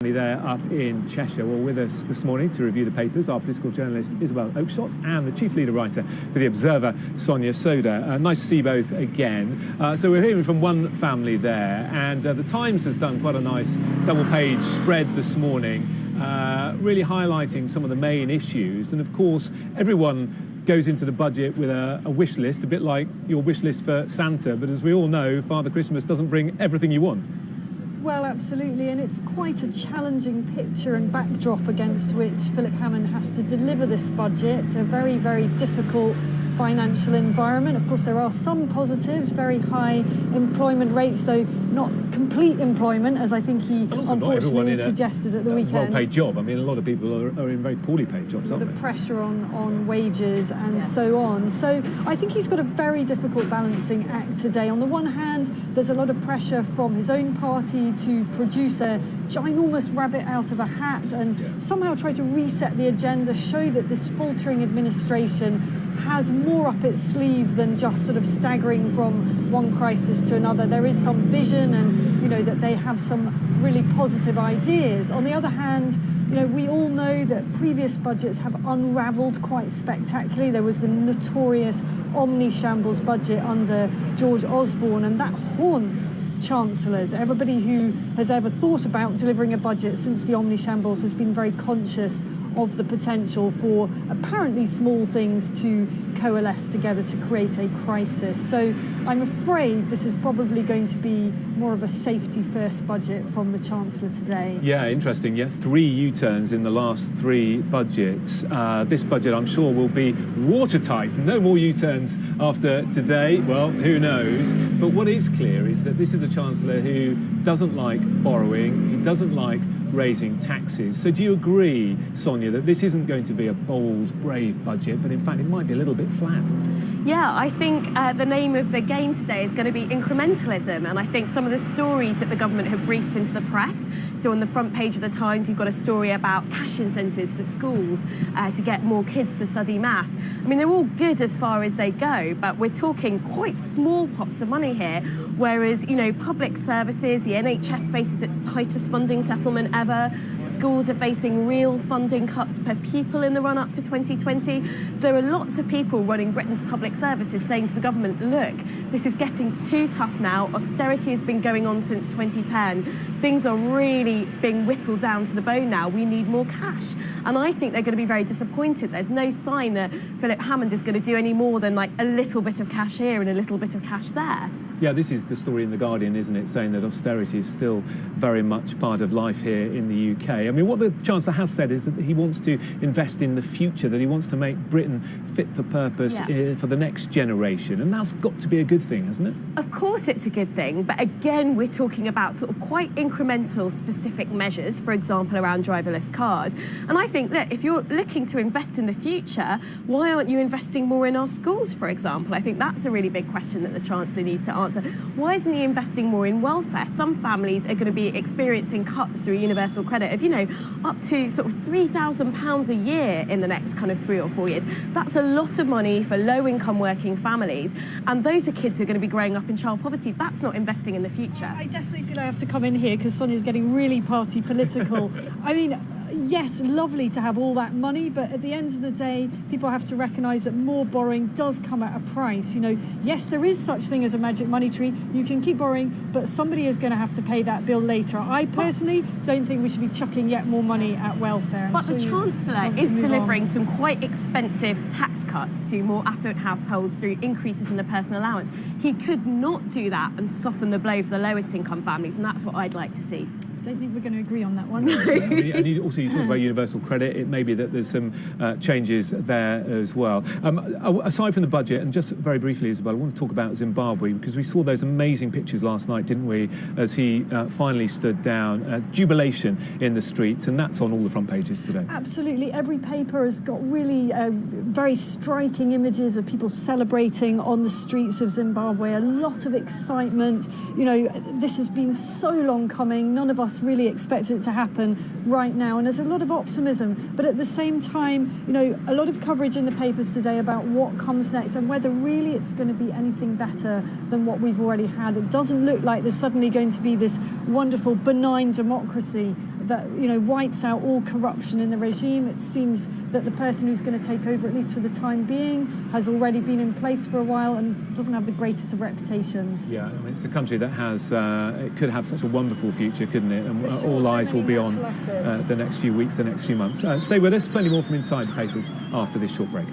There up in Cheshire. Well, with us this morning to review the papers, our political journalist Isabel Oakeshott and the chief leader writer for The Observer, Sonia Sodha. Nice to see you both again. So we're hearing from one family there, and The Times has done quite a nice double-page spread this morning, really highlighting some of the main issues. And of course, everyone goes into the budget with a wish list, a bit like your wish list for Santa. But as we all know, Father Christmas doesn't bring everything you want. Well, absolutely, and it's quite a challenging picture and backdrop against which Philip Hammond has to deliver this budget. A very, very difficult financial environment. Of course, there are some positives, very high employment rates, though not complete employment, as I think he unfortunately suggested at the weekend. Well-paid job. I mean, a lot of people are in very poorly paid jobs, aren't they? The pressure on wages and so on. So I think he's got a very difficult balancing act today. On the one hand, there's a lot of pressure from his own party to produce a ginormous rabbit out of a hat and somehow try to reset the agenda, show that this faltering administration has more up its sleeve than just sort of staggering from one crisis to another. There is some vision and, you know, that they have some really positive ideas. On the other hand, you know, we all know that previous budgets have unravelled quite spectacularly. There was the notorious omni-shambles budget under George Osborne, and that haunts chancellors. Everybody who has ever thought about delivering a budget since the omni-shambles has been very conscious of the potential for apparently small things to coalesce together to create a crisis. So I'm afraid this is probably going to be more of a safety-first budget from the Chancellor today. Yeah, interesting. Yeah, 3 U-turns in the last 3 budgets. This budget, I'm sure, will be watertight. No more U-turns after today. Well, who knows? But what is clear is that this is a Chancellor who doesn't like borrowing. He doesn't like raising taxes. So do you agree, Sonia, that this isn't going to be a bold, brave budget, but in fact it might be a little bit flat? Yeah, I think the name of the game today is going to be incrementalism, and I think some of the stories that the government have briefed into the press. So on the front page of the Times, you've got a story about cash incentives for schools to get more kids to study maths. I mean, they're all good as far as they go, but we're talking quite small pots of money here, whereas, you know, public services, the NHS faces its tightest funding settlement ever. Schools are facing real funding cuts per pupil in the run-up to 2020. So there are lots of people running Britain's public services saying to the government, look, this is getting too tough now. Austerity has been going on since 2010. Things are really being whittled down to the bone now. We need more cash. And I think they're going to be very disappointed. There's no sign that Philip Hammond is going to do any more than like a little bit of cash here and a little bit of cash there. Yeah, this is the story in The Guardian, isn't it, saying that austerity is still very much part of life here in the UK. I mean, what the Chancellor has said is that he wants to invest in the future, that he wants to make Britain fit for purpose for the next generation. And that's got to be a good thing, hasn't it? Of course it's a good thing, but again, we're talking about sort of quite incremental, specific measures, for example, around driverless cars. And I think, look, if you're looking to invest in the future, why aren't you investing more in our schools, for example? I think that's a really big question that the Chancellor needs to answer. Why isn't he investing more in welfare? Some families are going to be experiencing cuts through universal credit of, you know, up to sort of £3,000 a year in the next kind of 3 or 4 years. That's a lot of money for low-income working families, and those are kids who are going to be growing up in child poverty. That's not investing in the future. I definitely feel I have to come in here because Sonia's getting really party political. I mean, yes, lovely to have all that money, but at the end of the day, people have to recognise that more borrowing does come at a price. You know, yes, there is such thing as a magic money tree. You can keep borrowing, but somebody is going to have to pay that bill later. I personally don't think we should be chucking yet more money at welfare. But the Chancellor is delivering some quite expensive tax cuts to more affluent households through increases in the personal allowance. He could not do that and soften the blow for the lowest income families, and that's what I'd like to see. I don't think we're going to agree on that one. And you talked about universal credit. It may be that there's some changes there as well. Aside from the budget, and just very briefly, Isabel, I want to talk about Zimbabwe, because we saw those amazing pictures last night, didn't we, as he finally stood down. Jubilation in the streets, and that's on all the front pages today. Absolutely. Every paper has got really very striking images of people celebrating on the streets of Zimbabwe. A lot of excitement. You know, this has been so long coming. None of us really expected it to happen right now, and there's a lot of optimism, but at the same time, you know, a lot of coverage in the papers today about what comes next and whether really it's going to be anything better than what we've already had. It doesn't look like there's suddenly going to be this wonderful benign democracy that wipes out all corruption in the regime. It seems that the person who's going to take over, at least for the time being, has already been in place for a while and doesn't have the greatest of reputations. Yeah, I mean, it's a country that has it could have such a wonderful future, couldn't it? And sure, all so eyes will many be on natural assets. the next few weeks, the next few months. Stay with us. Plenty more from inside the papers after this short break.